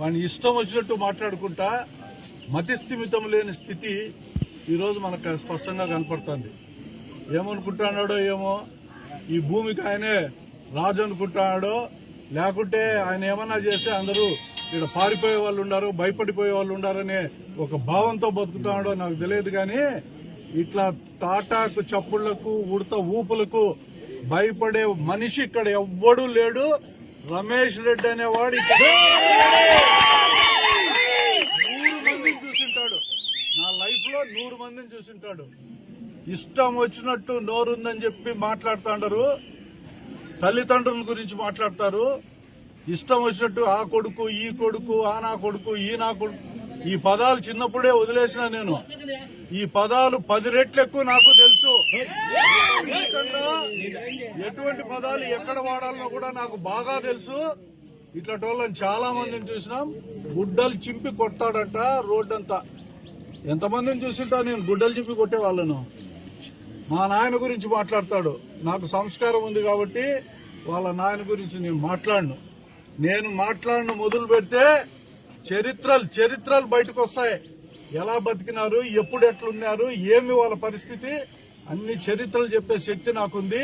వాడిని ఇష్టం వచ్చినట్టు మాట్లాడుకుంటా మతిస్థిమితం లేని స్థితి ఈరోజు మనకు స్పష్టంగా కనపడుతుంది. ఏమనుకుంటున్నాడో ఏమో, ఈ భూమికి ఆయనే రాజు అనుకుంటున్నాడో, లేకుంటే ఆయన ఏమన్నా చేస్తే అందరూ ఇక్కడ పారిపోయే వాళ్ళు ఉన్నారు, భయపడిపోయే వాళ్ళు ఉన్నారనే ఒక భావంతో బతుకుతున్నాడో నాకు తెలియదు. కానీ ఇట్లా తాటాకు చప్పుళ్లకు ఉడత ఊపులకు భయపడే మనిషి ఇక్కడ ఎవ్వడూ లేడు. రమేష్ రెడ్డి అనేవాడు ఇక్కడ 100 మందిని చూసింటాడు. నా లైఫ్ లో 100 మందిని చూసింటాడు. ఇష్టం వచ్చినట్టు నోరుందని చెప్పి మాట్లాడుతాండరు. తల్లిదండ్రుల గురించి మాట్లాడతారు. ఇష్టం వచ్చినట్టు ఆ కొడుకు, ఈ కొడుకు, ఆ నా కొడుకు, ఈ నా కొడుకు, ఈ పదాలు చిన్నప్పుడే వదిలేసిన నేను. ఈ పదాలు 10 రెట్లు ఎక్కువ నాకు తెలుసు. ఎటువంటి పదాలు ఎక్కడ వాడాలనో కూడా నాకు బాగా తెలుసు. ఇట్లాంటి వాళ్ళని చాలా మందిని చూసినాం. గుడ్డలు చింపి కొడతాడట రోడ్డంతా. ఎంతమందిని చూసింటా నేను గుడ్డలు చింపి కొట్టే వాళ్ళను. మా నాయన గురించి మాట్లాడతాడు. నాకు సంస్కారం ఉంది కాబట్టి వాళ్ళ నాయన గురించి నేను మాట్లాడను మొదలు పెడితే చరిత్రలు బయటకు వస్తాయి. ఎలా బతికినారు, ఎప్పుడు ఎట్లున్నారు, ఏమి వాళ్ళ పరిస్థితి, అన్ని చరిత్రలు చెప్పే శక్తి నాకుంది.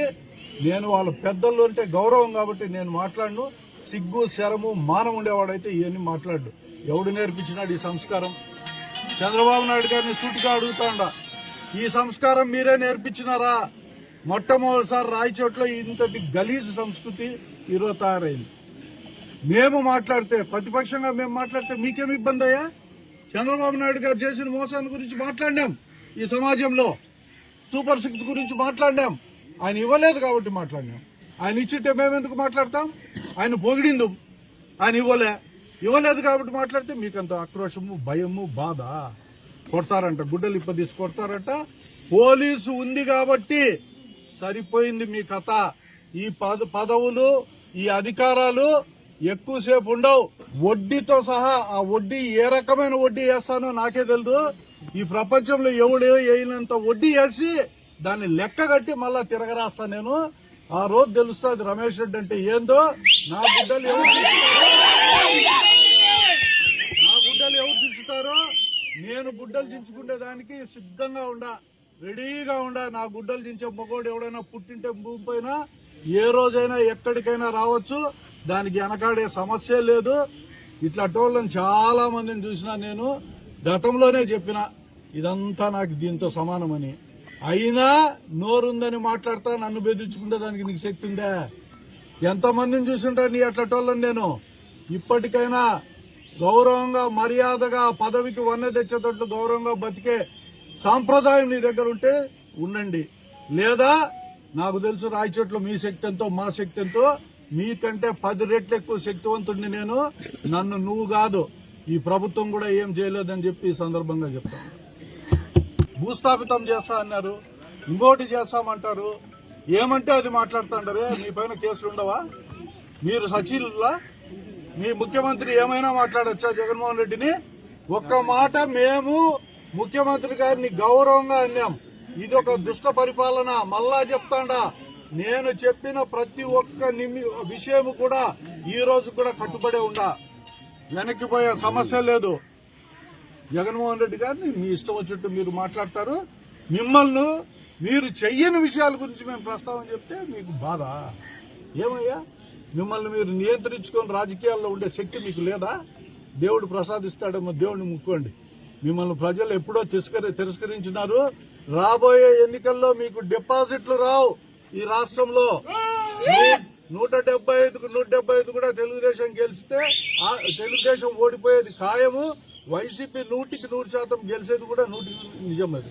నేను వాళ్ళ పెద్దల్లో అంటే గౌరవం కాబట్టి నేను మాట్లాడను. సిగ్గు శరము మానం ఉండేవాడైతే ఇవన్నీ మాట్లాడు. ఎవడు నేర్పించినాడు ఈ సంస్కారం? చంద్రబాబు నాయుడు గారిని సూటిగా అడుగుతాండా, ఈ సంస్కారం మీరే నేర్పించినారా? మొట్టమొదటిసారి రాయచోట్ల ఇంతటి గలీజ్ సంస్కృతి ఈరోజు తయారైంది. మేము మాట్లాడితే, ప్రతిపక్షంగా మేము మాట్లాడితే మీకేమి ఇబ్బంది అయ్యా? చంద్రబాబు నాయుడు గారు చేసిన మోసాన్ని గురించి మాట్లాడినాం. ఈ సమాజంలో సూపర్ 6 గురించి మాట్లాడినాం. ఆయన ఇవ్వలేదు కాబట్టి మాట్లాడినాం. ఆయన ఇచ్చింటే మేమెందుకు మాట్లాడతాం? ఆయన పొగిడిందు, ఆయన ఇవ్వలేదు కాబట్టి మాట్లాడితే మీకంత ఆక్రోశము, భయము, బాధ. కొడతారంట, గుడ్డలు ఇప్పదీసి కొడతారంట. పోలీసు ఉంది కాబట్టి సరిపోయింది మీ కథ. ఈ పదవులు, ఈ అధికారాలు ఎక్కువసేపు ఉండవు. వడ్డీతో సహా ఆ వడ్డీ ఏ రకమైన వడ్డీ వేస్తానో నాకే తెలుసు. ఈ ప్రపంచంలో ఎవడు వేయనంత వడ్డీ వేసి దాన్ని లెక్క కట్టి మళ్ళా తిరగరాస్తా నేను. ఆ రోజు తెలుస్తుంది రమేష్ రెడ్డి అంటే ఏందో. నా గుడ్డలు ఎవరు దించుతారో నేను గుడ్డలు దించుకునే దానికి సిద్ధంగా ఉండా, రెడీగా ఉండా. నా గుడ్డలు దించే మగోడు ఎవడైనా పుట్టింటే భూమి పైన ఏ రోజైనా ఎక్కడికైనా రావచ్చు. దానికి వెనకాడే సమస్య లేదు. ఇట్లా టోళ్ళని చాలా మందిని చూసినా నేను. గతంలోనే చెప్పిన ఇదంతా నాకు దీంతో సమానమని. అయినా నోరుందని మాట్లాడతా, నన్ను బెదిరించుకుంటే దానికి నీకు శక్తి ఉందా? ఎంతమందిని చూసింటా నీ అట్లా టోళ్ళని నేను. ఇప్పటికైనా గౌరవంగా, మర్యాదగా, పదవికి వన్నె తెచ్చేటట్లు గౌరవంగా బతికే సాంప్రదాయం నీ దగ్గర ఉంటే ఉండండి. లేదా నాకు తెలుసు రాయచోట్ల మీ శక్తి ఎంతో, మా శక్తి ఎంతో. మీకంటే 10 రెట్లు ఎక్కువ శక్తివంతుడిని నేను. నన్ను నువ్వు కాదు, ఈ ప్రభుత్వం కూడా ఏం చేయలేదని చెప్పి ఈ సందర్భంగా చెప్తాను. భూస్థాపితం చేస్తా అన్నారు, ఇంకోటి చేస్తామంటారు. ఏమంటే అది మాట్లాడుతుంటారు. మీ పైన కేసులు ఉండవా? మీరు సచివులా? మీ ముఖ్యమంత్రి ఏమైనా మాట్లాడచ్చా జగన్మోహన్ రెడ్డిని? ఒక్క మాట మేము ముఖ్యమంత్రి గారిని గౌరవంగా అన్నాం. ఇది ఒక దుష్ట పరిపాలన. మళ్ళా చెప్తాండా, నేను చెప్పిన ప్రతి ఒక్క విషయం కూడా ఈ రోజు కూడా కట్టుబడే ఉండా. వెనక్కిపోయే సమస్య లేదు. జగన్మోహన్ రెడ్డి గారిని మీ ఇష్టం వచ్చినట్టు మీరు మాట్లాడతారు. మిమ్మల్ని మీరు చెయ్యని విషయాల గురించి మేము ప్రస్తావన చెప్తే మీకు బాధ. ఏమయ్యా, మిమ్మల్ని మీరు నియంత్రించుకొని రాజకీయాల్లో ఉండే శక్తి మీకు లేదా? దేవుడు ప్రసాదిస్తాడేమో, దేవుడిని ముక్కోండి. మిమ్మల్ని ప్రజలు ఎప్పుడో తిరస్కరించినారు. రాబోయే ఎన్నికల్లో మీకు డిపాజిట్లు రావు. ఈ రాష్ట్రంలో 175కు 175 కూడా తెలుగుదేశం గెలిస్తే తెలుగుదేశం ఓడిపోయేది ఖాయము. వైసీపీ 100కి 100% గెలిచేది కూడా 100% నిజం. అది